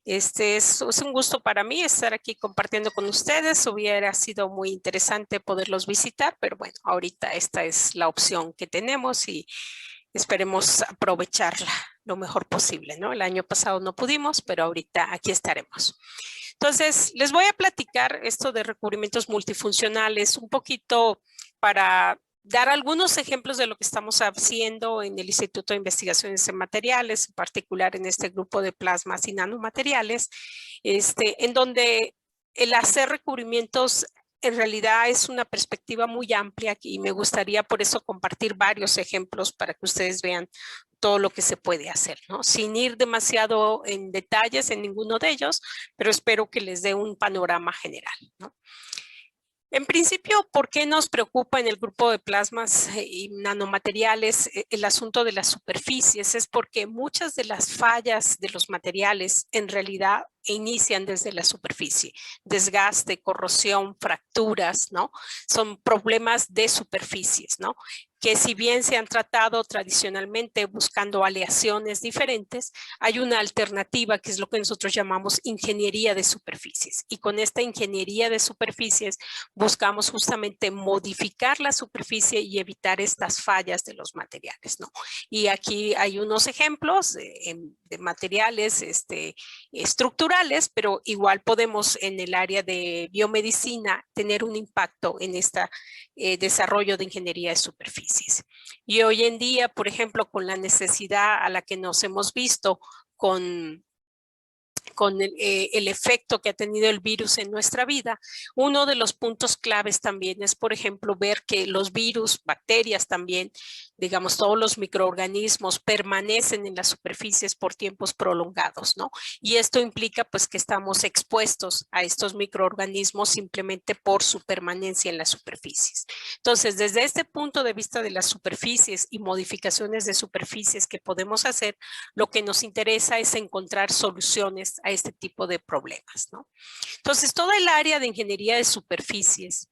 Es un gusto para mí estar aquí compartiendo con ustedes. Hubiera sido muy interesante poderlos visitar, pero bueno, ahorita esta es la opción que tenemos y esperemos aprovecharla lo mejor posible, ¿no? El año pasado no pudimos, pero ahorita aquí estaremos. Entonces, les voy a platicar esto de recubrimientos multifuncionales un poquito para dar algunos ejemplos de lo que estamos haciendo en el Instituto de Investigaciones en Materiales, en particular en este grupo de plasmas y nanomateriales, en donde el hacer recubrimientos en realidad es una perspectiva muy amplia y me gustaría por eso compartir varios ejemplos para que ustedes vean todo lo que se puede hacer, ¿no? Sin ir demasiado en detalles en ninguno de ellos, pero espero que les dé un panorama general, ¿no? En principio, ¿por qué nos preocupa en el grupo de plasmas y nanomateriales el asunto de las superficies? Es porque muchas de las fallas de los materiales en realidad inician desde la superficie. Desgaste, corrosión, fracturas, ¿no? Son problemas de superficies, ¿no? Que si bien se han tratado tradicionalmente buscando aleaciones diferentes, hay una alternativa que es lo que nosotros llamamos ingeniería de superficies. Y con esta ingeniería de superficies buscamos justamente modificar la superficie y evitar estas fallas de los materiales, ¿no? Y aquí hay unos ejemplos de materiales estructurales, pero igual podemos en el área de biomedicina tener un impacto en este desarrollo de ingeniería de superficies. Y hoy en día, por ejemplo, con la necesidad a la que nos hemos visto con el efecto que ha tenido el virus en nuestra vida, uno de los puntos claves también es, por ejemplo, ver que los virus, bacterias también, digamos, todos los microorganismos permanecen en las superficies por tiempos prolongados, ¿no? Y esto implica pues que estamos expuestos a estos microorganismos simplemente por su permanencia en las superficies. Entonces, desde este punto de vista de las superficies y modificaciones de superficies que podemos hacer, lo que nos interesa es encontrar soluciones a este tipo de problemas, ¿no? Entonces, toda el área de ingeniería de superficies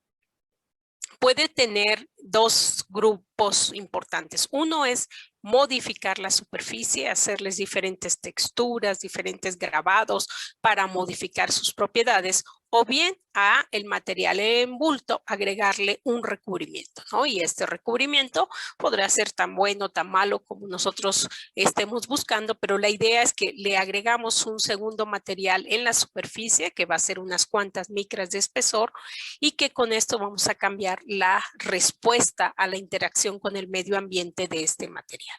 puede tener dos grupos importantes. Uno es modificar la superficie, hacerles diferentes texturas, diferentes grabados para modificar sus propiedades, o bien a el material en bulto agregarle un recubrimiento, ¿no? Y este recubrimiento podrá ser tan bueno, tan malo como nosotros estemos buscando, pero la idea es que le agregamos un segundo material en la superficie, que va a ser unas cuantas micras de espesor, y que con esto vamos a cambiar la respuesta a la interacción con el medio ambiente de este material.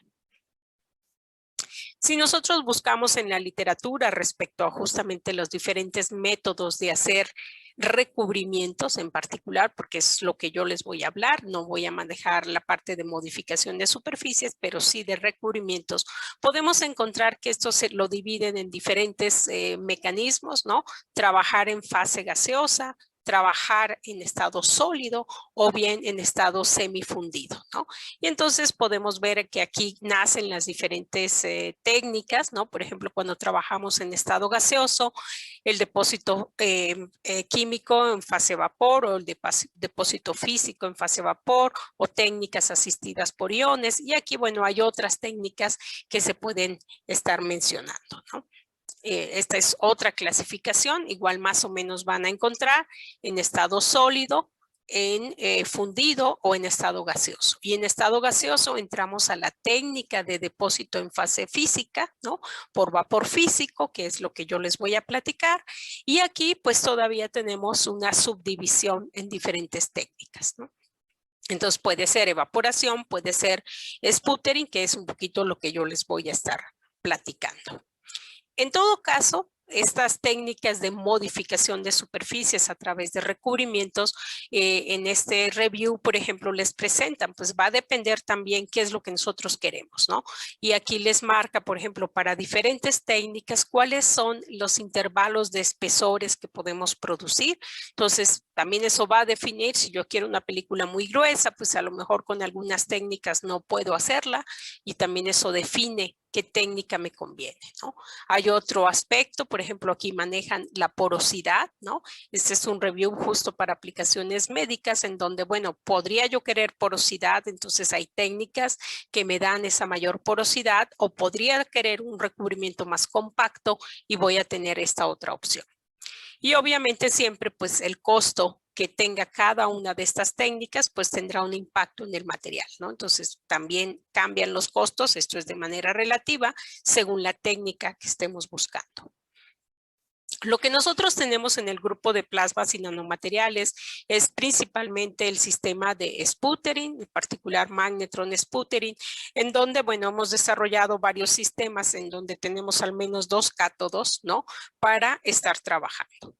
Si nosotros buscamos en la literatura respecto a justamente los diferentes métodos de hacer recubrimientos en particular, porque es lo que yo les voy a hablar, no voy a manejar la parte de modificación de superficies, pero sí de recubrimientos, podemos encontrar que esto se lo dividen en diferentes mecanismos, ¿no? Trabajar en fase gaseosa, trabajar en estado sólido o bien en estado semifundido, ¿no? Y entonces podemos ver que aquí nacen las diferentes técnicas, ¿no? Por ejemplo, cuando trabajamos en estado gaseoso, el depósito químico en fase vapor o el depósito físico en fase vapor o técnicas asistidas por iones. Y aquí, bueno, hay otras técnicas que se pueden estar mencionando, ¿no? Esta es otra clasificación, igual más o menos van a encontrar en estado sólido, en fundido o en estado gaseoso. Y en estado gaseoso entramos a la técnica de depósito en fase física, ¿no? Por vapor físico, que es lo que yo les voy a platicar. Y aquí pues todavía tenemos una subdivisión en diferentes técnicas, ¿no? Entonces puede ser evaporación, puede ser sputtering, que es un poquito lo que yo les voy a estar platicando. En todo caso, estas técnicas de modificación de superficies a través de recubrimientos en este review, por ejemplo, les presentan, pues va a depender también qué es lo que nosotros queremos, ¿no? Y aquí les marca, por ejemplo, para diferentes técnicas, cuáles son los intervalos de espesores que podemos producir. Entonces, también eso va a definir si yo quiero una película muy gruesa, pues a lo mejor con algunas técnicas no puedo hacerla y también eso define qué técnica me conviene, ¿no? Hay otro aspecto, por ejemplo, aquí manejan la porosidad, ¿no? Este es un review justo para aplicaciones médicas en donde, bueno, podría yo querer porosidad, entonces hay técnicas que me dan esa mayor porosidad, o podría querer un recubrimiento más compacto y voy a tener esta otra opción. Y obviamente siempre pues el costo que tenga cada una de estas técnicas pues tendrá un impacto en el material, ¿no? Entonces también cambian los costos, esto es de manera relativa según la técnica que estemos buscando. Lo que nosotros tenemos en el grupo de plasmas y nanomateriales es principalmente el sistema de sputtering, en particular magnetron sputtering, en donde, bueno, hemos desarrollado varios sistemas en donde tenemos al menos 2 cátodos, ¿no? Para estar trabajando.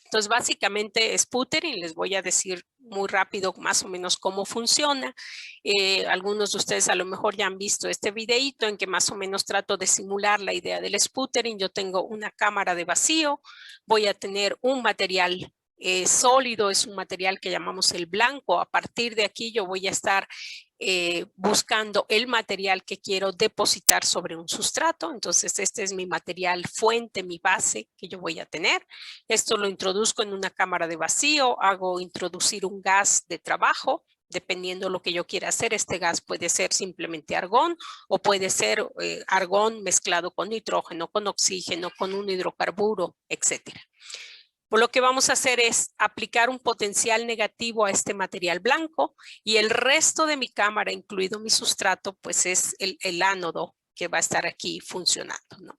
Entonces, básicamente sputtering, les voy a decir muy rápido más o menos cómo funciona. Algunos de ustedes a lo mejor ya han visto este videíto en que más o menos trato de simular la idea del sputtering. Yo tengo una cámara de vacío, voy a tener un material sólido, es un material que llamamos el blanco. A partir de aquí yo voy a estar buscando el material que quiero depositar sobre un sustrato. Entonces este es mi material fuente, mi base que yo voy a tener. Esto lo introduzco en una cámara de vacío, hago introducir un gas de trabajo. Dependiendo lo que yo quiera hacer, este gas puede ser simplemente argón o puede ser argón mezclado con nitrógeno, con oxígeno, con un hidrocarburo, etcétera. Pues lo que vamos a hacer es aplicar un potencial negativo a este material blanco y el resto de mi cámara, incluido mi sustrato, pues es el ánodo que va a estar aquí funcionando, ¿no?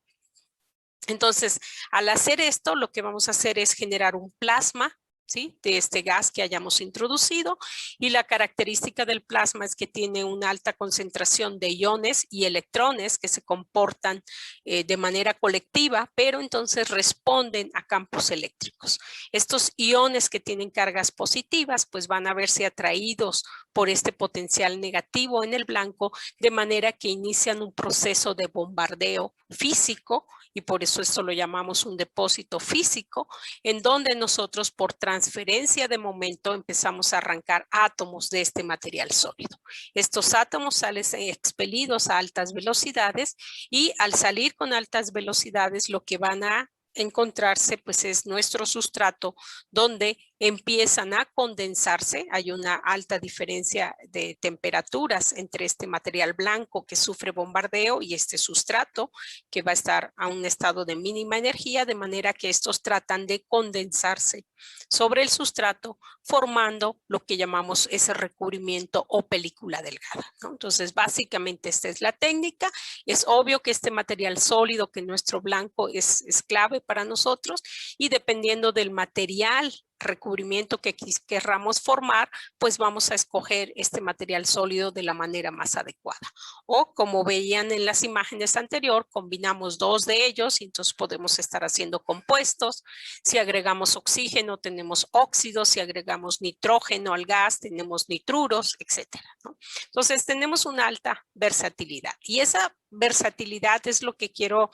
Entonces, al hacer esto, lo que vamos a hacer es generar un plasma, ¿sí? De este gas que hayamos introducido, y la característica del plasma es que tiene una alta concentración de iones y electrones que se comportan de manera colectiva, pero entonces responden a campos eléctricos. Estos iones que tienen cargas positivas pues van a verse atraídos por este potencial negativo en el blanco, de manera que inician un proceso de bombardeo físico, y por eso esto lo llamamos un depósito físico, en donde nosotros por transferencia de momento empezamos a arrancar átomos de este material sólido. Estos átomos salen expelidos a altas velocidades y al salir con altas velocidades lo que van a encontrarse pues es nuestro sustrato, donde empiezan a condensarse. Hay una alta diferencia de temperaturas entre este material blanco que sufre bombardeo y este sustrato que va a estar a un estado de mínima energía, de manera que estos tratan de condensarse sobre el sustrato, formando lo que llamamos ese recubrimiento o película delgada, ¿no? Entonces, básicamente esta es la técnica. Es obvio que este material sólido, que nuestro blanco es clave para nosotros, y dependiendo del material recubrimiento que querramos formar, pues vamos a escoger este material sólido de la manera más adecuada. O como veían en las imágenes anterior, combinamos dos de ellos y entonces podemos estar haciendo compuestos. Si agregamos oxígeno, tenemos óxidos. Si agregamos nitrógeno al gas, tenemos nitruros, etcétera, ¿no? Entonces tenemos una alta versatilidad, y esa versatilidad es lo que quiero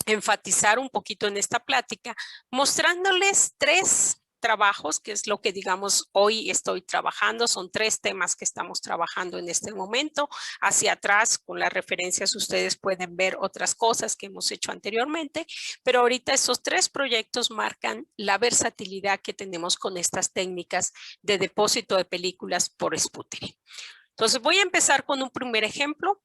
enfatizar un poquito en esta plática, mostrándoles 3 trabajos, que es lo que digamos hoy estoy trabajando. Son 3 temas que estamos trabajando en este momento. Hacia atrás con las referencias ustedes pueden ver otras cosas que hemos hecho anteriormente, pero ahorita estos 3 proyectos marcan la versatilidad que tenemos con estas técnicas de depósito de películas por sputtering. Entonces voy a empezar con un primer ejemplo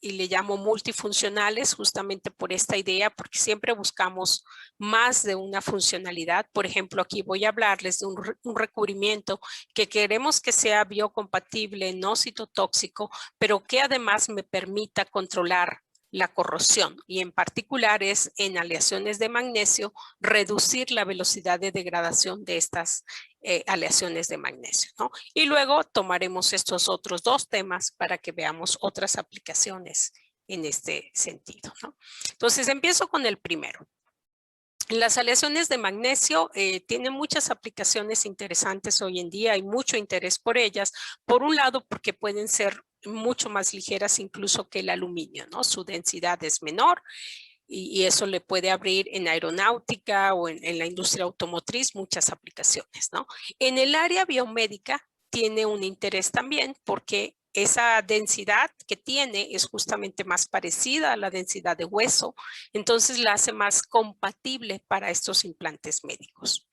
y le llamo multifuncionales, justamente por esta idea, porque siempre buscamos más de una funcionalidad. Por ejemplo, aquí voy a hablarles de un recubrimiento que queremos que sea biocompatible, no citotóxico, pero que además me permita controlar la corrosión, y en particular es en aleaciones de magnesio, reducir la velocidad de degradación de estas aleaciones de magnesio, ¿no? Y luego tomaremos estos otros 2 temas para que veamos otras aplicaciones en este sentido, ¿no? Entonces empiezo con el primero. Las aleaciones de magnesio tienen muchas aplicaciones interesantes hoy en día. Hay mucho interés por ellas. Por un lado, porque pueden ser mucho más ligeras incluso que el aluminio, ¿no? Su densidad es menor y eso le puede abrir en aeronáutica o en la industria automotriz muchas aplicaciones, ¿no? En el área biomédica tiene un interés también porque esa densidad que tiene es justamente más parecida a la densidad de hueso, entonces la hace más compatible para estos implantes médicos.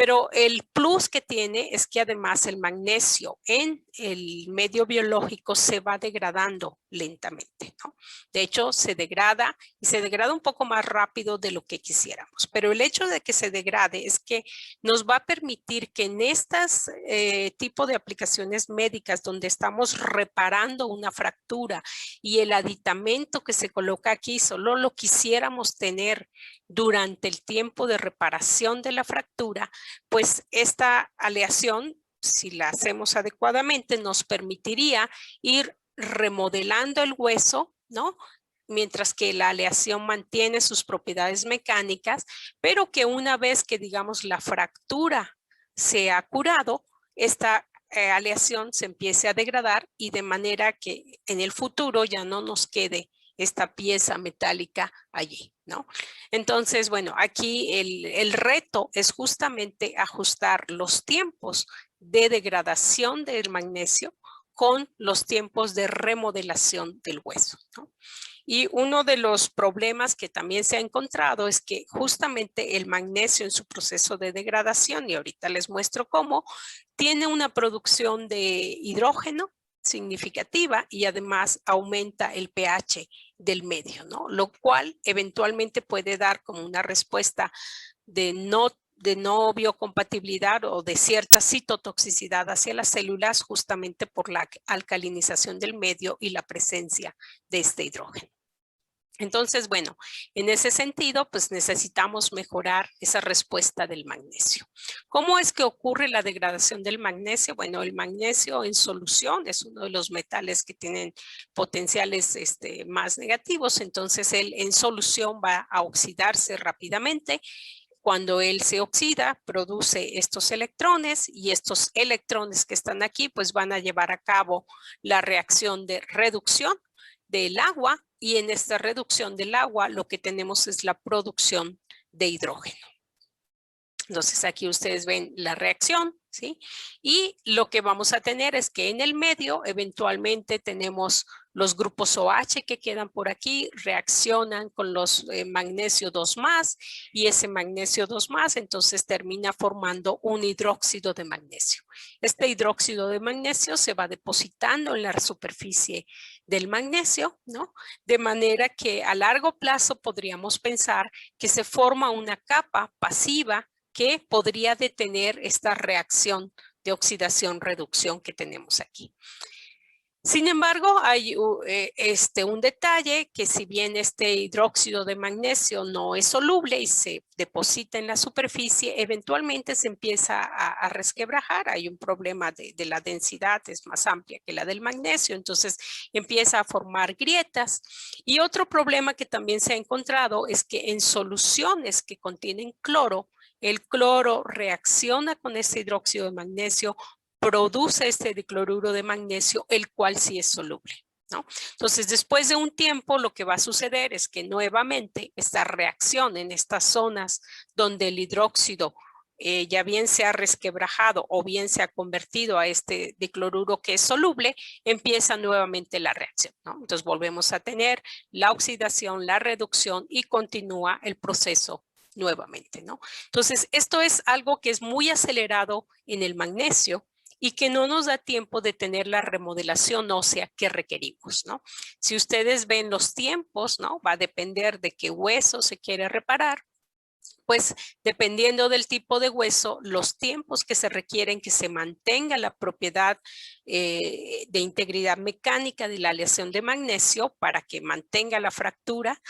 Pero el plus que tiene es que además el magnesio en el medio biológico se va degradando lentamente, ¿no? De hecho, se degrada y se degrada un poco más rápido de lo que quisiéramos. Pero el hecho de que se degrade es que nos va a permitir que en estas tipo de aplicaciones médicas donde estamos reparando una fractura y el aditamento que se coloca aquí solo lo quisiéramos tener durante el tiempo de reparación de la fractura, pues esta aleación, si la hacemos adecuadamente, nos permitiría ir remodelando el hueso, ¿no? Mientras que la aleación mantiene sus propiedades mecánicas, pero que una vez que, digamos, la fractura se ha curado, esta aleación se empiece a degradar y de manera que en el futuro ya no nos quede esta pieza metálica allí, ¿no? Entonces, bueno, aquí el reto es justamente ajustar los tiempos de degradación del magnesio con los tiempos de remodelación del hueso, ¿no? Y uno de los problemas que también se ha encontrado es que justamente el magnesio en su proceso de degradación, y ahorita les muestro cómo, tiene una producción de hidrógeno significativa y además aumenta el pH del medio, ¿no? Lo cual eventualmente puede dar como una respuesta de no biocompatibilidad o de cierta citotoxicidad hacia las células justamente por la alcalinización del medio y la presencia de este hidrógeno. Entonces, bueno, en ese sentido, pues necesitamos mejorar esa respuesta del magnesio. ¿Cómo es que ocurre la degradación del magnesio? Bueno, el magnesio en solución es uno de los metales que tienen potenciales más negativos, entonces él en solución va a oxidarse rápidamente. Cuando él se oxida, produce estos electrones y estos electrones que están aquí, pues van a llevar a cabo la reacción de reducción del agua y en esta reducción del agua lo que tenemos es la producción de hidrógeno. Entonces aquí ustedes ven la reacción, ¿sí? Y lo que vamos a tener es que en el medio eventualmente tenemos los grupos OH que quedan por aquí, reaccionan con los magnesio 2 más y ese magnesio 2 más entonces termina formando un hidróxido de magnesio. Este hidróxido de magnesio se va depositando en la superficie del magnesio, ¿no? De manera que a largo plazo podríamos pensar que se forma una capa pasiva que podría detener esta reacción de oxidación-reducción que tenemos aquí. Sin embargo, hay un detalle que si bien este hidróxido de magnesio no es soluble y se deposita en la superficie, eventualmente se empieza a resquebrajar. Hay un problema de la densidad, es más amplia que la del magnesio, entonces empieza a formar grietas. Y otro problema que también se ha encontrado es que en soluciones que contienen cloro, el cloro reacciona con este hidróxido de magnesio, produce este dicloruro de magnesio, el cual sí es soluble, ¿no? Entonces, después de un tiempo, lo que va a suceder es que nuevamente esta reacción en estas zonas donde el hidróxido ya bien se ha resquebrajado o bien se ha convertido a este dicloruro que es soluble, empieza nuevamente la reacción, ¿no? Entonces, volvemos a tener la oxidación, la reducción y continúa el proceso nuevamente, ¿no? Entonces, esto es algo que es muy acelerado en el magnesio y que no nos da tiempo de tener la remodelación ósea que requerimos, ¿no? Si ustedes ven los tiempos, ¿no? Va a depender de qué hueso se quiere reparar, pues dependiendo del tipo de hueso, los tiempos que se requieren que se mantenga la propiedad de integridad mecánica de la aleación de magnesio para que mantenga la fractura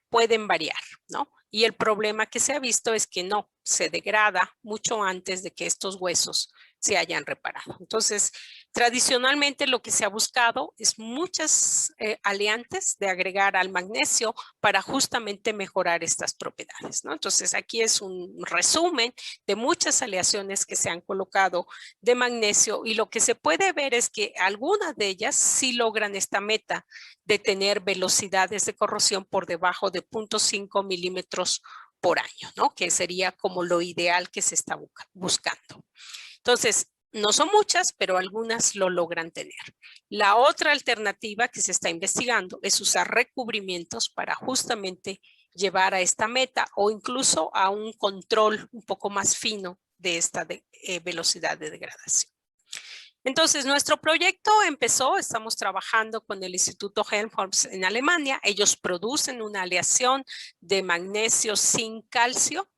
pueden variar, ¿no? Y el problema que se ha visto es que no, se degrada mucho antes de que estos huesos se hayan reparado. Entonces, tradicionalmente lo que se ha buscado es muchas aliantes de agregar al magnesio para justamente mejorar estas propiedades, ¿no? Entonces, aquí es un resumen de muchas aleaciones que se han colocado de magnesio y lo que se puede ver es que algunas de ellas sí logran esta meta de tener velocidades de corrosión por debajo de 0.5 milímetros por año, ¿no? Que sería como lo ideal que se está buscando. Entonces, No son muchas, pero algunas lo logran tener. La otra alternativa que se está investigando es usar recubrimientos para justamente llevar a esta meta o incluso a un control un poco más fino de esta velocidad de degradación. Entonces, nuestro proyecto empezó, estamos trabajando con el Instituto Helmholtz en Alemania. Ellos producen una aleación de magnesio sin calcio,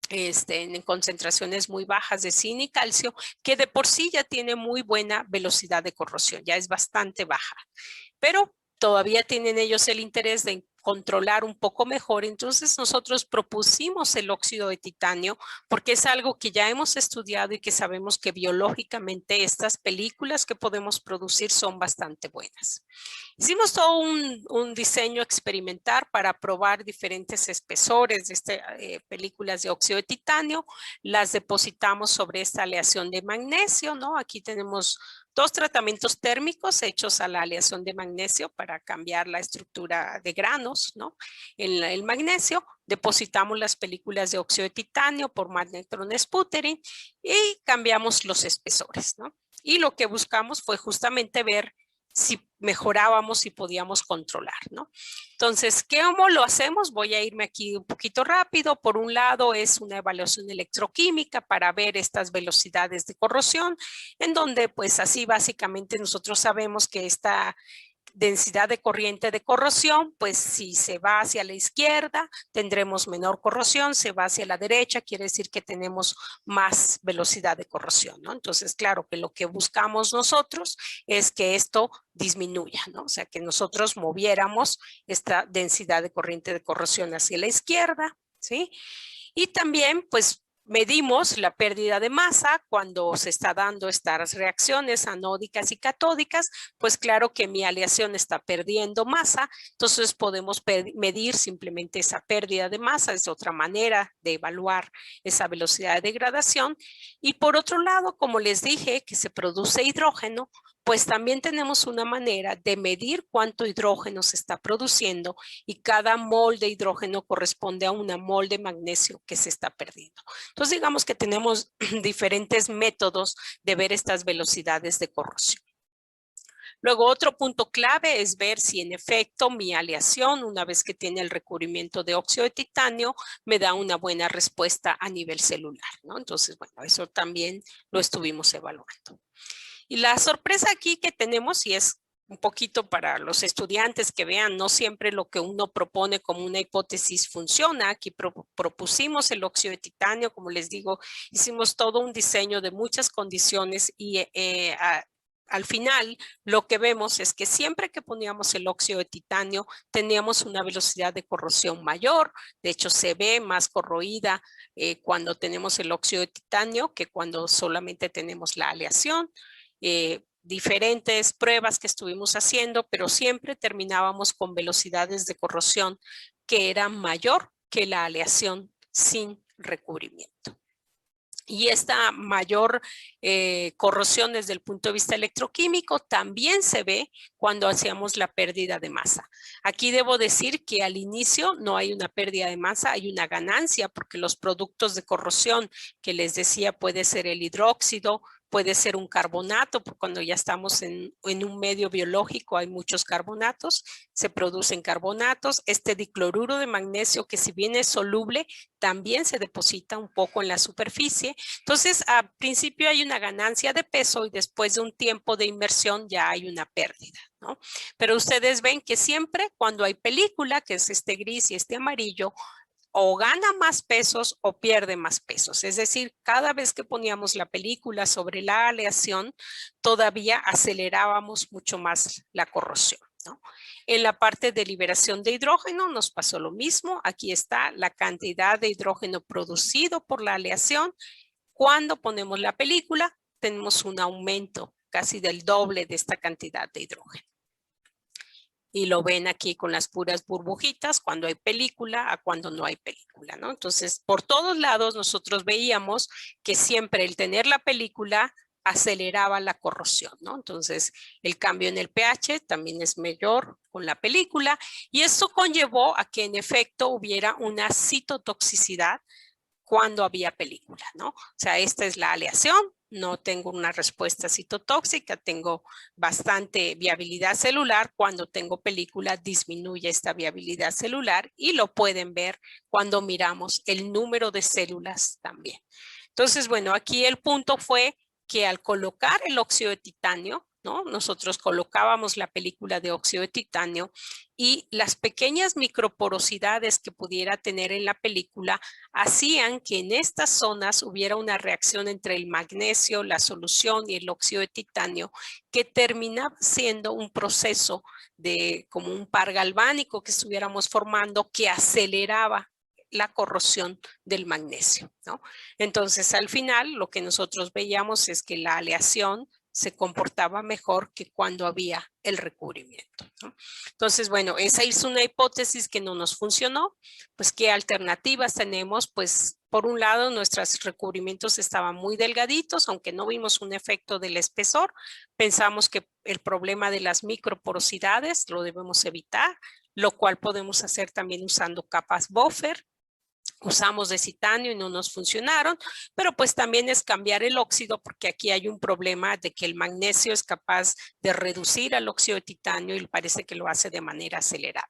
en concentraciones muy bajas de zinc y calcio, que de por sí ya tiene muy buena velocidad de corrosión, ya es bastante baja. Pero todavía tienen ellos el interés de controlar un poco mejor. Entonces nosotros propusimos el óxido de titanio porque es algo que ya hemos estudiado y que sabemos que biológicamente estas películas que podemos producir son bastante buenas. Hicimos todo un diseño experimental para probar diferentes espesores de películas de óxido de titanio. Las depositamos sobre esta aleación de magnesio, ¿no? Aquí tenemos 2 tratamientos térmicos hechos a la aleación de magnesio para cambiar la estructura de granos, ¿no? En el magnesio depositamos las películas de óxido de titanio por magnetron sputtering y cambiamos los espesores, ¿no? Y lo que buscamos fue justamente ver si mejorábamos, si podíamos controlar, ¿no? Entonces, ¿cómo lo hacemos? Voy a irme aquí un poquito rápido. Por un lado es una evaluación electroquímica para ver estas velocidades de corrosión, en donde pues así básicamente nosotros sabemos que esta densidad de corriente de corrosión, pues si se va hacia la izquierda, tendremos menor corrosión, se va hacia la derecha, quiere decir que tenemos más velocidad de corrosión, ¿no? Entonces, claro que lo que buscamos nosotros es que esto disminuya, ¿no? O sea, que nosotros moviéramos esta densidad de corriente de corrosión hacia la izquierda, ¿sí? Y también, pues, medimos la pérdida de masa cuando se está dando estas reacciones anódicas y catódicas, pues claro que mi aleación está perdiendo masa, entonces podemos medir simplemente esa pérdida de masa, es otra manera de evaluar esa velocidad de degradación. Y por otro lado, como les dije, que se produce hidrógeno, pues también tenemos una manera de medir cuánto hidrógeno se está produciendo y cada mol de hidrógeno corresponde a una mol de magnesio que se está perdiendo. Entonces digamos que tenemos diferentes métodos de ver estas velocidades de corrosión. Luego otro punto clave es ver si en efecto mi aleación, una vez que tiene el recubrimiento de óxido de titanio, me da una buena respuesta a nivel celular, ¿no? Entonces, bueno, eso también lo estuvimos evaluando. Y la sorpresa aquí que tenemos, y es un poquito para los estudiantes que vean, no siempre lo que uno propone como una hipótesis funciona. Aquí propusimos el óxido de titanio, como les digo, hicimos todo un diseño de muchas condiciones y al final lo que vemos es que siempre que poníamos el óxido de titanio teníamos una velocidad de corrosión mayor. De hecho, se ve más corroída cuando tenemos el óxido de titanio que cuando solamente tenemos la aleación. Diferentes pruebas que estuvimos haciendo, pero siempre terminábamos con velocidades de corrosión que eran mayor que la aleación sin recubrimiento. Y esta mayor corrosión desde el punto de vista electroquímico también se ve cuando hacíamos la pérdida de masa. Aquí debo decir que al inicio no hay una pérdida de masa, hay una ganancia porque los productos de corrosión que les decía puede ser el hidróxido, puede ser un carbonato, porque cuando ya estamos en un medio biológico hay muchos carbonatos, se producen carbonatos. Este dicloruro de magnesio, que si bien es soluble, también se deposita un poco en la superficie. Entonces, al principio hay una ganancia de peso y después de un tiempo de inmersión ya hay una pérdida, ¿no? Pero ustedes ven que siempre cuando hay película, que es este gris y este amarillo, o gana más pesos o pierde más pesos. Es decir, cada vez que poníamos la película sobre la aleación, todavía acelerábamos mucho más la corrosión, ¿no? En la parte de liberación de hidrógeno nos pasó lo mismo. Aquí está la cantidad de hidrógeno producido por la aleación. Cuando ponemos la película, tenemos un aumento casi del doble de esta cantidad de hidrógeno. Y lo ven aquí con las puras burbujitas cuando hay película a cuando no hay película, ¿no? Entonces, por todos lados nosotros veíamos que siempre el tener la película aceleraba la corrosión, ¿no? Entonces, el cambio en el pH también es mayor con la película y eso conllevó a que en efecto hubiera una citotoxicidad cuando había película, ¿no? O sea, esta es la aleación, no tengo una respuesta citotóxica, tengo bastante viabilidad celular. Cuando tengo película disminuye esta viabilidad celular y lo pueden ver cuando miramos el número de células también. Entonces, bueno, aquí el punto fue que al colocar el óxido de titanio, ¿no? Nosotros colocábamos la película de óxido de titanio y las pequeñas microporosidades que pudiera tener en la película hacían que en estas zonas hubiera una reacción entre el magnesio, la solución y el óxido de titanio que terminaba siendo un proceso de como un par galvánico que estuviéramos formando que aceleraba la corrosión del magnesio, ¿no? Entonces, al final, lo que nosotros veíamos es que la aleación se comportaba mejor que cuando había el recubrimiento, ¿no? Entonces, bueno, esa es una hipótesis que no nos funcionó. Pues, ¿qué alternativas tenemos? Pues, por un lado, nuestros recubrimientos estaban muy delgaditos, aunque no vimos un efecto del espesor. Pensamos que el problema de las microporosidades lo debemos evitar, lo cual podemos hacer también usando capas buffer. Usamos de titanio y no nos funcionaron, pero pues también es cambiar el óxido porque aquí hay un problema de que el magnesio es capaz de reducir al óxido de titanio y parece que lo hace de manera acelerada.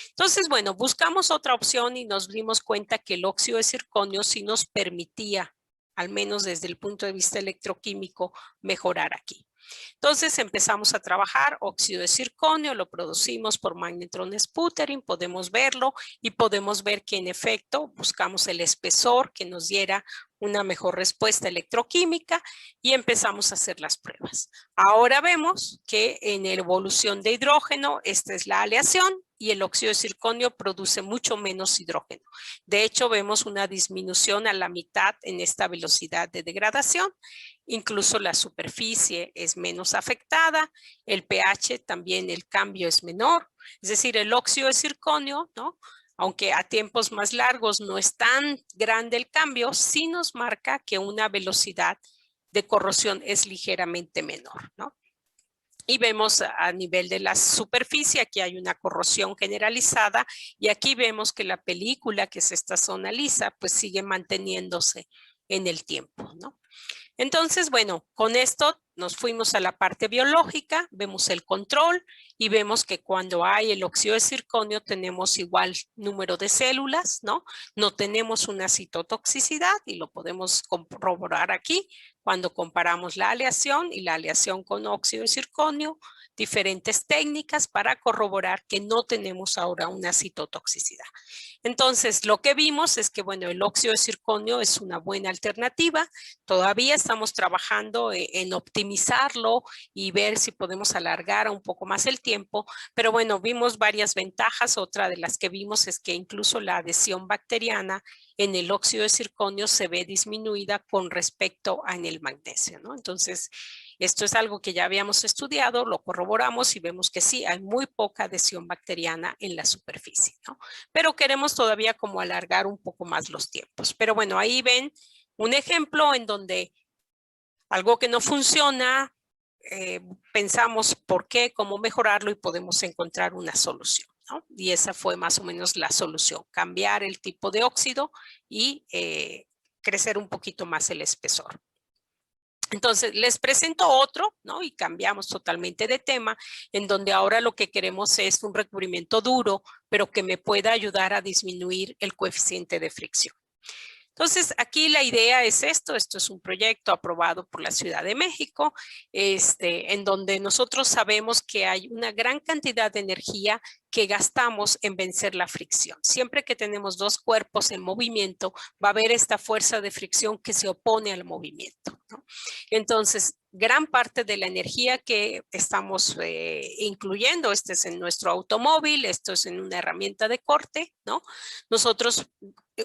Entonces, bueno, buscamos otra opción y nos dimos cuenta que el óxido de zirconio sí nos permitía, al menos desde el punto de vista electroquímico, mejorar aquí. Entonces empezamos a trabajar óxido de zirconio, lo producimos por magnetron sputtering, podemos verlo y podemos ver que en efecto buscamos el espesor que nos diera una mejor respuesta electroquímica y empezamos a hacer las pruebas. Ahora vemos que en la evolución de hidrógeno, esta es la aleación y el óxido de zirconio produce mucho menos hidrógeno. De hecho, vemos una disminución a la mitad en esta velocidad de degradación. Incluso la superficie es menos afectada, el pH también el cambio es menor, es decir, el óxido de zirconio, ¿no? Aunque a tiempos más largos no es tan grande el cambio, sí nos marca que una velocidad de corrosión es ligeramente menor, ¿no? Y vemos a nivel de la superficie, aquí hay una corrosión generalizada y aquí vemos que la película, que es esta zona lisa, pues sigue manteniéndose en el tiempo, ¿no? Entonces, bueno, con esto nos fuimos a la parte biológica, vemos el control y vemos que cuando hay el óxido de zirconio tenemos igual número de células, ¿no? No tenemos una citotoxicidad y lo podemos corroborar aquí cuando comparamos la aleación y la aleación con óxido de zirconio, diferentes técnicas para corroborar que no tenemos ahora una citotoxicidad. Entonces, lo que vimos es que, bueno, el óxido de zirconio es una buena alternativa. Todavía estamos trabajando en optimizarlo y ver si podemos alargar un poco más el tiempo. Pero bueno, vimos varias ventajas. Otra de las que vimos es que incluso la adhesión bacteriana en el óxido de zirconio se ve disminuida con respecto a en el magnesio, ¿no? Entonces, esto es algo que ya habíamos estudiado, lo corroboramos y vemos que sí, hay muy poca adhesión bacteriana en la superficie, ¿no? Pero queremos todavía como alargar un poco más los tiempos. Pero bueno, ahí ven un ejemplo en donde algo que no funciona, pensamos por qué, cómo mejorarlo y podemos encontrar una solución, ¿no? Y esa fue más o menos la solución, cambiar el tipo de óxido y crecer un poquito más el espesor. Entonces, les presento otro, ¿no? Y cambiamos totalmente de tema, en donde ahora lo que queremos es un recubrimiento duro, pero que me pueda ayudar a disminuir el coeficiente de fricción. Entonces, aquí la idea es esto es un proyecto aprobado por la Ciudad de México, en donde nosotros sabemos que hay una gran cantidad de energía que gastamos en vencer la fricción. Siempre que tenemos dos cuerpos en movimiento, va a haber esta fuerza de fricción que se opone al movimiento, ¿no? Entonces, gran parte de la energía que estamos incluyendo, este es en nuestro automóvil, esto es en una herramienta de corte, ¿no? Nosotros,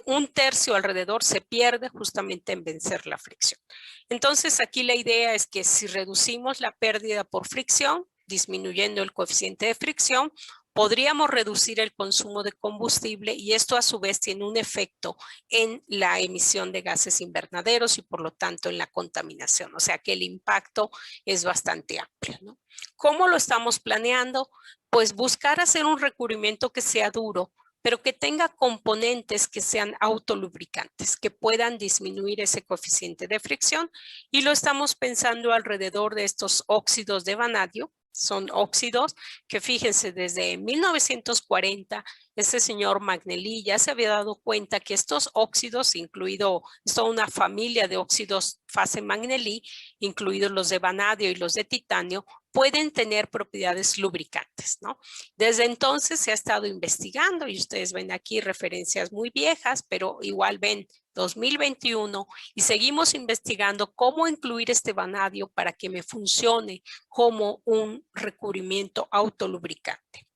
un tercio alrededor se pierde justamente en vencer la fricción. Entonces, aquí la idea es que si reducimos la pérdida por fricción, disminuyendo el coeficiente de fricción, podríamos reducir el consumo de combustible y esto a su vez tiene un efecto en la emisión de gases invernaderos y por lo tanto en la contaminación. O sea que el impacto es bastante amplio, ¿no? ¿Cómo lo estamos planeando? Pues buscar hacer un recubrimiento que sea duro, pero que tenga componentes que sean autolubricantes, que puedan disminuir ese coeficiente de fricción, y lo estamos pensando alrededor de estos óxidos de vanadio. Son óxidos que, fíjense, desde 1940 este señor Magnelli ya se había dado cuenta que estos óxidos, incluido toda una familia de óxidos fase Magnelli, incluidos los de vanadio y los de titanio, pueden tener propiedades lubricantes, ¿no? Desde entonces se ha estado investigando y ustedes ven aquí referencias muy viejas, pero igual ven 2021 y seguimos investigando cómo incluir este vanadio para que me funcione como un recubrimiento autolubricante.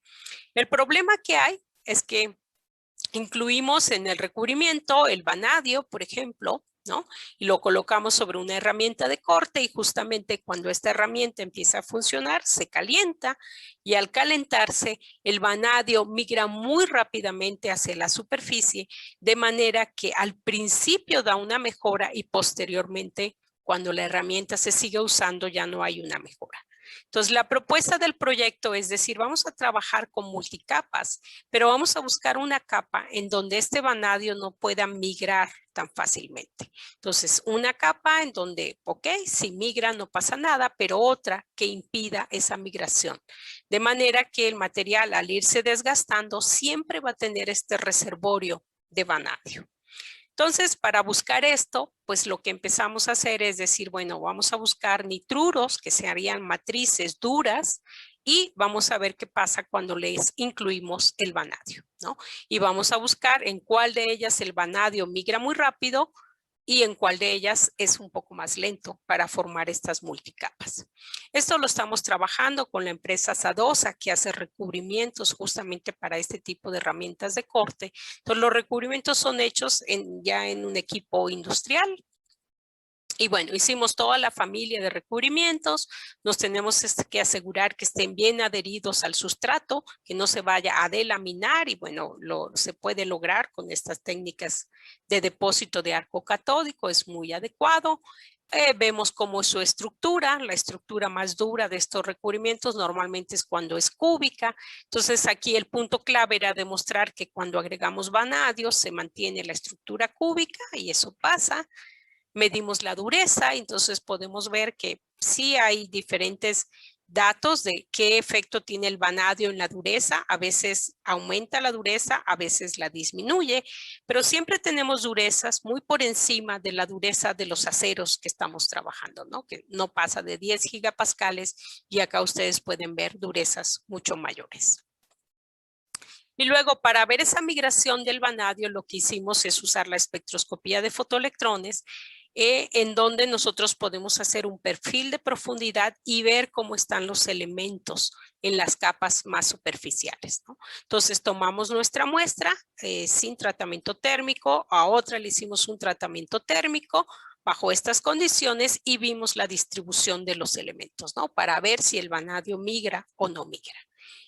El problema que hay es que incluimos en el recubrimiento el vanadio, por ejemplo, ¿no? Y lo colocamos sobre una herramienta de corte, y justamente cuando esta herramienta empieza a funcionar, se calienta, y al calentarse, el vanadio migra muy rápidamente hacia la superficie, de manera que al principio da una mejora y posteriormente, cuando la herramienta se sigue usando, ya no hay una mejora. Entonces, la propuesta del proyecto es decir, vamos a trabajar con multicapas, pero vamos a buscar una capa en donde este vanadio no pueda migrar tan fácilmente. Entonces, una capa en donde, ok, si migra no pasa nada, pero otra que impida esa migración. De manera que el material, al irse desgastando, siempre va a tener este reservorio de vanadio. Entonces, para buscar esto, pues lo que empezamos a hacer es decir, bueno, vamos a buscar nitruros que serían matrices duras, y vamos a ver qué pasa cuando les incluimos el vanadio, ¿no? Y vamos a buscar en cuál de ellas el vanadio migra muy rápido y en cuál de ellas es un poco más lento para formar estas multicapas. Esto lo estamos trabajando con la empresa Sadosa, que hace recubrimientos justamente para este tipo de herramientas de corte. Entonces, los recubrimientos son hechos ya en un equipo industrial. Y bueno, hicimos toda la familia de recubrimientos. Nos tenemos que asegurar que estén bien adheridos al sustrato, que no se vaya a delaminar, y bueno, se puede lograr con estas técnicas de depósito de arco catódico, es muy adecuado. Vemos cómo es su estructura. La estructura más dura de estos recubrimientos normalmente es cuando es cúbica. Entonces aquí el punto clave era demostrar que cuando agregamos vanadio se mantiene la estructura cúbica, y eso pasa. Medimos la dureza, entonces podemos ver que sí hay diferentes datos de qué efecto tiene el vanadio en la dureza. A veces aumenta la dureza, a veces la disminuye, pero siempre tenemos durezas muy por encima de la dureza de los aceros que estamos trabajando, ¿no? Que no pasa de 10 gigapascales, y acá ustedes pueden ver durezas mucho mayores. Y luego, para ver esa migración del vanadio, lo que hicimos es usar la espectroscopía de fotoelectrones, en donde nosotros podemos hacer un perfil de profundidad y ver cómo están los elementos en las capas más superficiales, ¿no? Entonces, tomamos nuestra muestra sin tratamiento térmico, a otra le hicimos un tratamiento térmico bajo estas condiciones, y vimos la distribución de los elementos, ¿no? Para ver si el vanadio migra o no migra.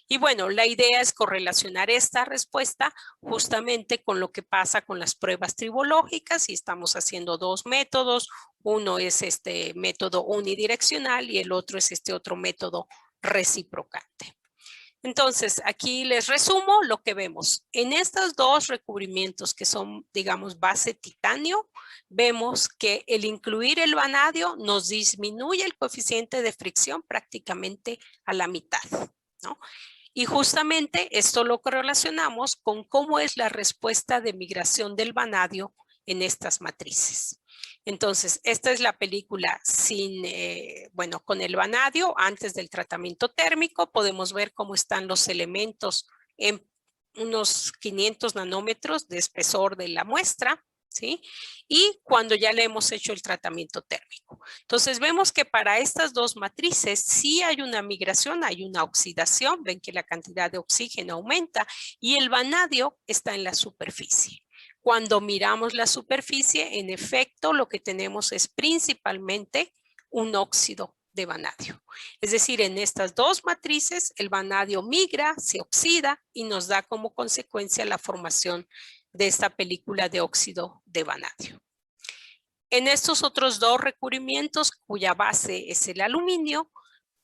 Y bueno, la idea es correlacionar esta respuesta justamente con lo que pasa con las pruebas tribológicas, y estamos haciendo dos métodos. Uno es este método unidireccional y el otro es este otro método reciprocante. Entonces, aquí les resumo lo que vemos. En estos dos recubrimientos que son, digamos, base titanio, vemos que el incluir el vanadio nos disminuye el coeficiente de fricción prácticamente a la mitad, ¿no? Y justamente esto lo correlacionamos con cómo es la respuesta de migración del vanadio en estas matrices. Entonces, esta es la película sin, bueno, con el vanadio antes del tratamiento térmico. Podemos ver cómo están los elementos en unos 500 nanómetros de espesor de la muestra, ¿sí? Y cuando ya le hemos hecho el tratamiento térmico. Entonces, vemos que para estas dos matrices sí hay una migración, hay una oxidación. Ven que la cantidad de oxígeno aumenta y el vanadio está en la superficie. Cuando miramos la superficie, en efecto, lo que tenemos es principalmente un óxido de vanadio. Es decir, en estas dos matrices, el vanadio migra, se oxida y nos da como consecuencia la formación de esta película de óxido de vanadio. En estos otros dos recubrimientos, cuya base es el aluminio,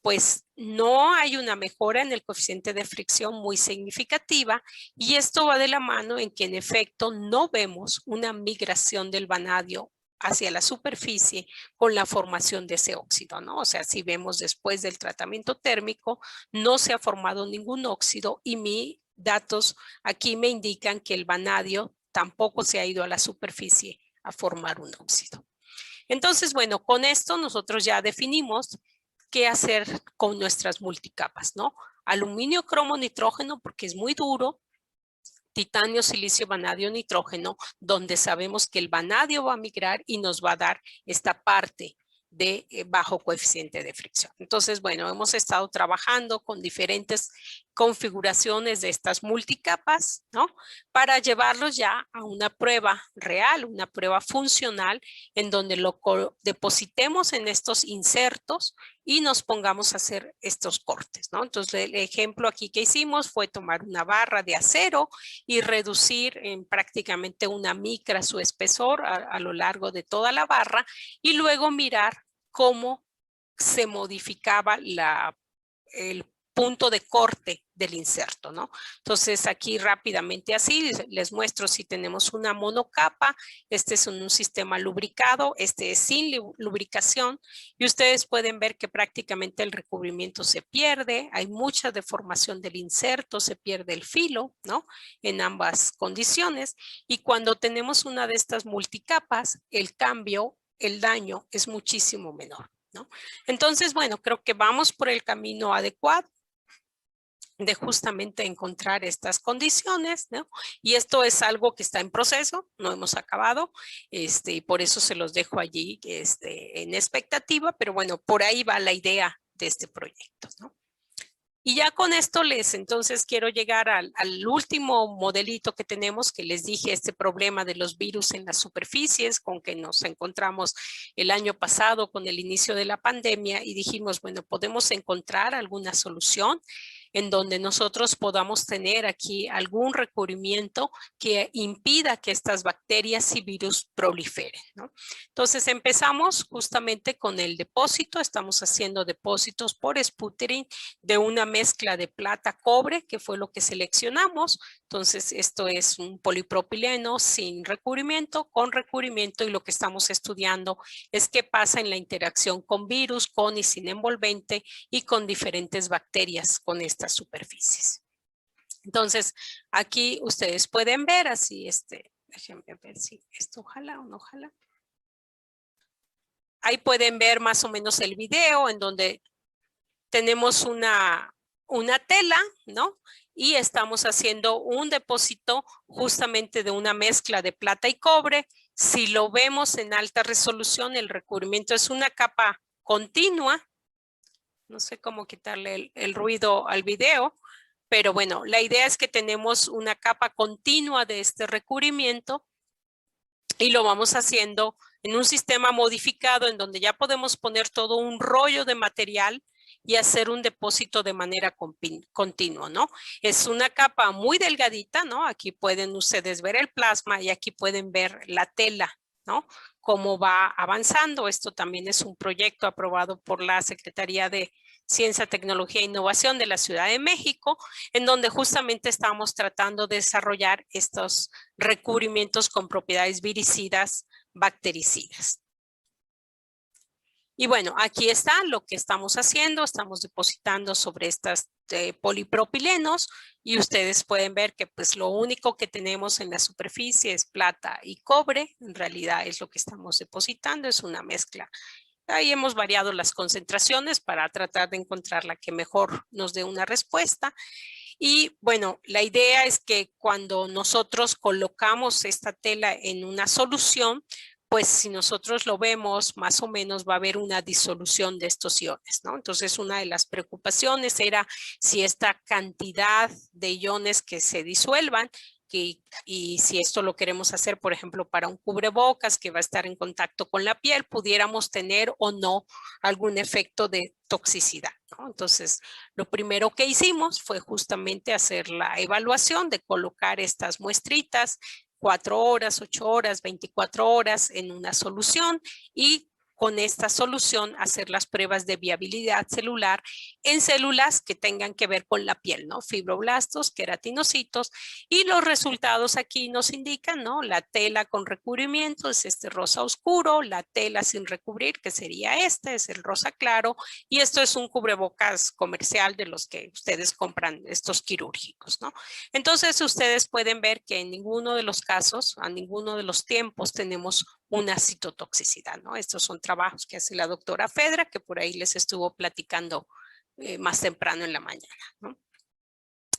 pues no hay una mejora en el coeficiente de fricción muy significativa, y esto va de la mano en que en efecto no vemos una migración del vanadio hacia la superficie con la formación de ese óxido, ¿no? O sea, si vemos después del tratamiento térmico, no se ha formado ningún óxido, y mis datos aquí me indican que el vanadio tampoco se ha ido a la superficie a formar un óxido. Entonces, bueno, con esto nosotros ya definimos qué hacer con nuestras multicapas, ¿no? Aluminio, cromo, nitrógeno, porque es muy duro. Titanio, silicio, vanadio, nitrógeno, donde sabemos que el vanadio va a migrar y nos va a dar esta parte de bajo coeficiente de fricción. Entonces, bueno, hemos estado trabajando con diferentes configuraciones de estas multicapas, ¿no? Para llevarlos ya a una prueba real, una prueba funcional, en donde lo depositemos en estos insertos y nos pongamos a hacer estos cortes, ¿no? Entonces, el ejemplo aquí que hicimos fue tomar una barra de acero y reducir en prácticamente una micra su espesor a lo largo de toda la barra, y luego mirar cómo se modificaba el punto de corte del inserto, ¿no? Entonces aquí rápidamente así les muestro si tenemos una monocapa. Este es un sistema lubricado, este es sin lubricación, y ustedes pueden ver que prácticamente el recubrimiento se pierde, hay mucha deformación del inserto, se pierde el filo, ¿no? En ambas condiciones, y cuando tenemos una de estas multicapas, el cambio, el daño es muchísimo menor, ¿no? Entonces, bueno, creo que vamos por el camino adecuado de justamente encontrar estas condiciones, ¿no? Y esto es algo que está en proceso, no hemos acabado, y por eso se los dejo allí en expectativa, pero bueno, por ahí va la idea de este proyecto, ¿no? Y ya con esto entonces quiero llegar al último modelito que tenemos, que les dije, este problema de los virus en las superficies con que nos encontramos el año pasado con el inicio de la pandemia, y dijimos, bueno, podemos encontrar alguna solución en donde nosotros podamos tener aquí algún recubrimiento que impida que estas bacterias y virus proliferen, ¿no? Entonces empezamos justamente con el depósito, estamos haciendo depósitos por sputtering de una mezcla de plata-cobre, que fue lo que seleccionamos. Entonces esto es un polipropileno sin recubrimiento, con recubrimiento, y lo que estamos estudiando es qué pasa en la interacción con virus, con y sin envolvente, y con diferentes bacterias con estas superficies. Entonces, aquí ustedes pueden ver así, déjenme ver si esto ojalá o no ojalá. Ahí pueden ver más o menos el video en donde tenemos una tela, ¿no? Y estamos haciendo un depósito justamente de una mezcla de plata y cobre. Si lo vemos en alta resolución, el recubrimiento es una capa continua. No sé cómo quitarle el ruido al video, pero bueno, la idea es que tenemos una capa continua de este recubrimiento, y lo vamos haciendo en un sistema modificado en donde ya podemos poner todo un rollo de material y hacer un depósito de manera continua, ¿no? Es una capa muy delgadita, ¿no? Aquí pueden ustedes ver el plasma y aquí pueden ver la tela, ¿no? Cómo va avanzando. Esto también es un proyecto aprobado por la Secretaría de Ciencia, Tecnología e Innovación de la Ciudad de México, en donde justamente estamos tratando de desarrollar estos recubrimientos con propiedades viricidas, bactericidas. Y bueno, aquí está lo que estamos haciendo. Estamos depositando sobre estas polipropilenos, y ustedes pueden ver que pues lo único que tenemos en la superficie es plata y cobre. En realidad es lo que estamos depositando, es una mezcla. Ahí hemos variado las concentraciones para tratar de encontrar la que mejor nos dé una respuesta. Y bueno, la idea es que cuando nosotros colocamos esta tela en una solución, pues si nosotros lo vemos, más o menos va a haber una disolución de estos iones, ¿no? Entonces, una de las preocupaciones era si esta cantidad de iones que se disuelvan, y si esto lo queremos hacer, por ejemplo, para un cubrebocas que va a estar en contacto con la piel, pudiéramos tener o no algún efecto de toxicidad, ¿no? Entonces, lo primero que hicimos fue justamente hacer la evaluación de colocar estas muestritas 4 horas, 8 horas, 24 horas en una solución, y con esta solución hacer las pruebas de viabilidad celular en células que tengan que ver con la piel, ¿no? Fibroblastos, queratinocitos, y los resultados aquí nos indican, ¿no? La tela con recubrimiento es este rosa oscuro, la tela sin recubrir, que sería este, es el rosa claro, y esto es un cubrebocas comercial de los que ustedes compran, estos quirúrgicos, ¿no? Entonces ustedes pueden ver que en ninguno de los casos, a ninguno de los tiempos tenemos una citotoxicidad, ¿no? Estos son trabajos que hace la doctora Fedra, que por ahí les estuvo platicando más temprano en la mañana, ¿no?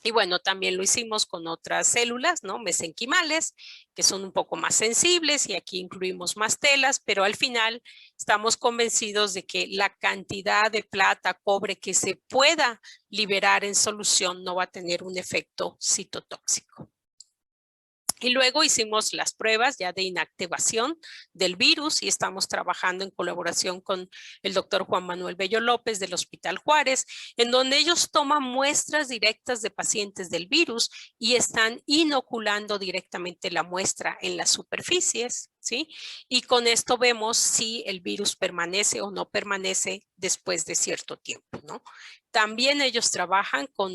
Y bueno, también lo hicimos con otras células, ¿no? Mesenquimales, que son un poco más sensibles y aquí incluimos más telas, pero al final estamos convencidos de que la cantidad de plata, cobre que se pueda liberar en solución no va a tener un efecto citotóxico. Y luego hicimos las pruebas ya de inactivación del virus y estamos trabajando en colaboración con el doctor Juan Manuel Bello López del Hospital Juárez, en donde ellos toman muestras directas de pacientes del virus y están inoculando directamente la muestra en las superficies, ¿sí? Y con esto vemos si el virus permanece o no permanece después de cierto tiempo, ¿no? También ellos trabajan con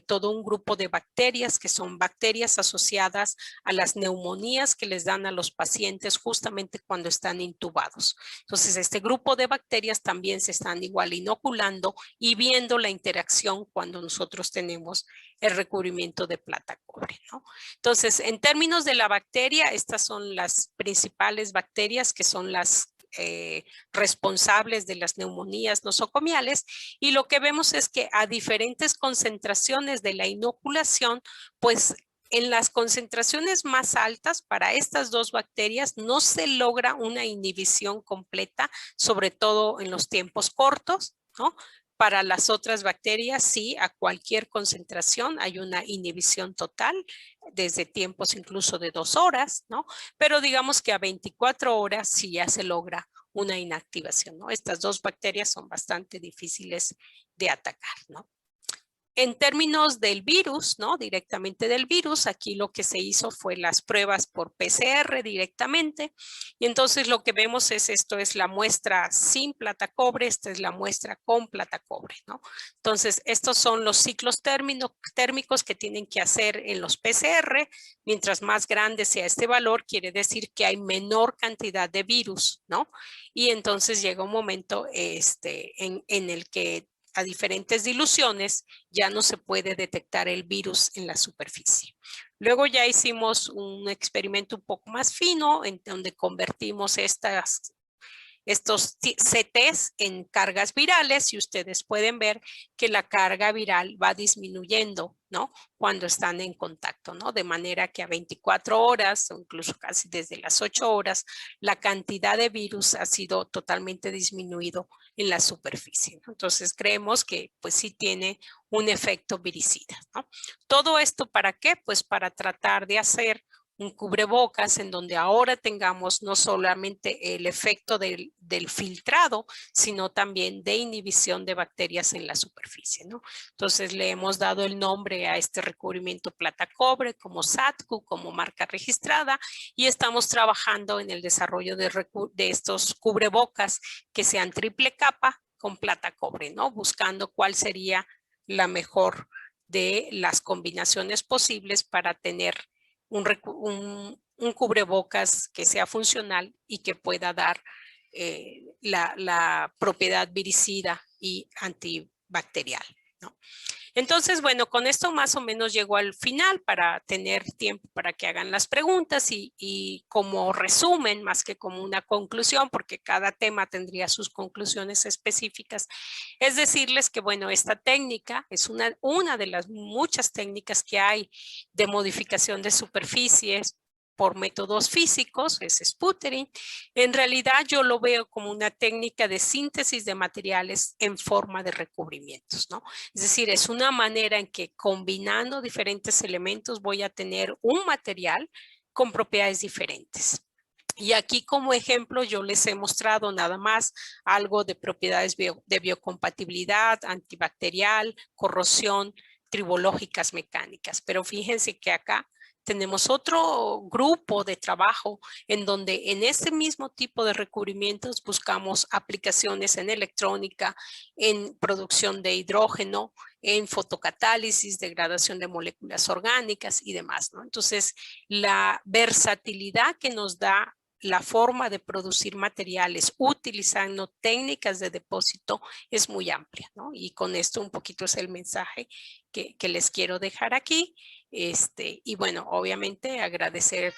todo un grupo de bacterias que son bacterias asociadas a las neumonías que les dan a los pacientes justamente cuando están intubados. Entonces, este grupo de bacterias también se están igual inoculando y viendo la interacción cuando nosotros tenemos el recubrimiento de plata cobre, ¿no? Entonces, en términos de la bacteria, estas son las principales bacterias que son las responsables de las neumonías nosocomiales, y lo que vemos es que a diferentes concentraciones de la inoculación, pues en las concentraciones más altas para estas dos bacterias no se logra una inhibición completa, sobre todo en los tiempos cortos, ¿no? Para las otras bacterias, sí, a cualquier concentración hay una inhibición total, desde tiempos incluso de 2 horas, ¿no? Pero digamos que a 24 horas sí ya se logra una inactivación, ¿no? Estas dos bacterias son bastante difíciles de atacar, ¿no? En términos del virus, ¿no? Directamente del virus, aquí lo que se hizo fue las pruebas por PCR directamente. Y entonces lo que vemos es esto es la muestra sin plata cobre, esta es la muestra con plata cobre, ¿no? Entonces, estos son los ciclos térmicos que tienen que hacer en los PCR. Mientras más grande sea este valor, quiere decir que hay menor cantidad de virus, ¿no? Y entonces llega un momento en el que a diferentes diluciones ya no se puede detectar el virus en la superficie. Luego ya hicimos un experimento un poco más fino en donde convertimos estos CTs en cargas virales y ustedes pueden ver que la carga viral va disminuyendo, ¿no? Cuando están en contacto, ¿no? De manera que a 24 horas o incluso casi desde las 8 horas, la cantidad de virus ha sido totalmente disminuido en la superficie, ¿no? Entonces creemos que pues sí tiene un efecto viricida, ¿no? Todo esto ¿para qué? Pues para tratar de hacer un cubrebocas en donde ahora tengamos no solamente el efecto del filtrado, sino también de inhibición de bacterias en la superficie, ¿no? Entonces le hemos dado el nombre a este recubrimiento plata cobre como SATCU, como marca registrada, y estamos trabajando en el desarrollo de estos cubrebocas que sean triple capa con plata cobre, ¿no? Buscando cuál sería la mejor de las combinaciones posibles para tener un cubrebocas que sea funcional y que pueda dar la propiedad viricida y antibacterial, ¿no? Entonces, bueno, con esto más o menos llego al final para tener tiempo para que hagan las preguntas y como resumen, más que como una conclusión, porque cada tema tendría sus conclusiones específicas, es decirles que, bueno, esta técnica es una de las muchas técnicas que hay de modificación de superficies por métodos físicos, es sputtering. En realidad yo lo veo como una técnica de síntesis de materiales en forma de recubrimientos, ¿no? Es decir, es una manera en que combinando diferentes elementos voy a tener un material con propiedades diferentes. Y aquí como ejemplo yo les he mostrado nada más algo de propiedades de biocompatibilidad, antibacterial, corrosión, tribológicas mecánicas. Pero fíjense que acá tenemos otro grupo de trabajo en donde en este mismo tipo de recubrimientos buscamos aplicaciones en electrónica, en producción de hidrógeno, en fotocatálisis, degradación de moléculas orgánicas y demás, ¿no? Entonces, la versatilidad que nos da la forma de producir materiales utilizando técnicas de depósito es muy amplia, ¿no? Y con esto un poquito es el mensaje que les quiero dejar aquí. Y bueno, obviamente agradecer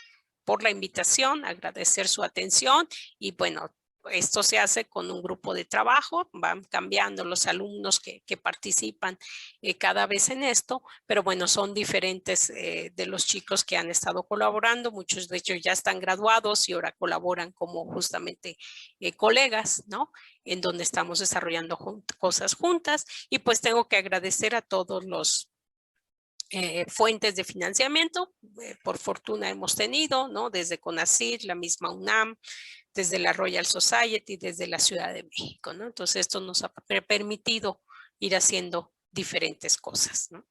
por la invitación, agradecer su atención y bueno, esto se hace con un grupo de trabajo, van cambiando los alumnos que participan cada vez en esto, pero bueno, son diferentes de los chicos que han estado colaborando, muchos de ellos ya están graduados y ahora colaboran como justamente colegas, ¿no? En donde estamos desarrollando cosas juntas y pues tengo que agradecer a todos los fuentes de financiamiento, por fortuna hemos tenido, ¿no? Desde CONACYT, la misma UNAM, desde la Royal Society, desde la Ciudad de México, ¿no? Entonces esto nos ha permitido ir haciendo diferentes cosas, ¿no?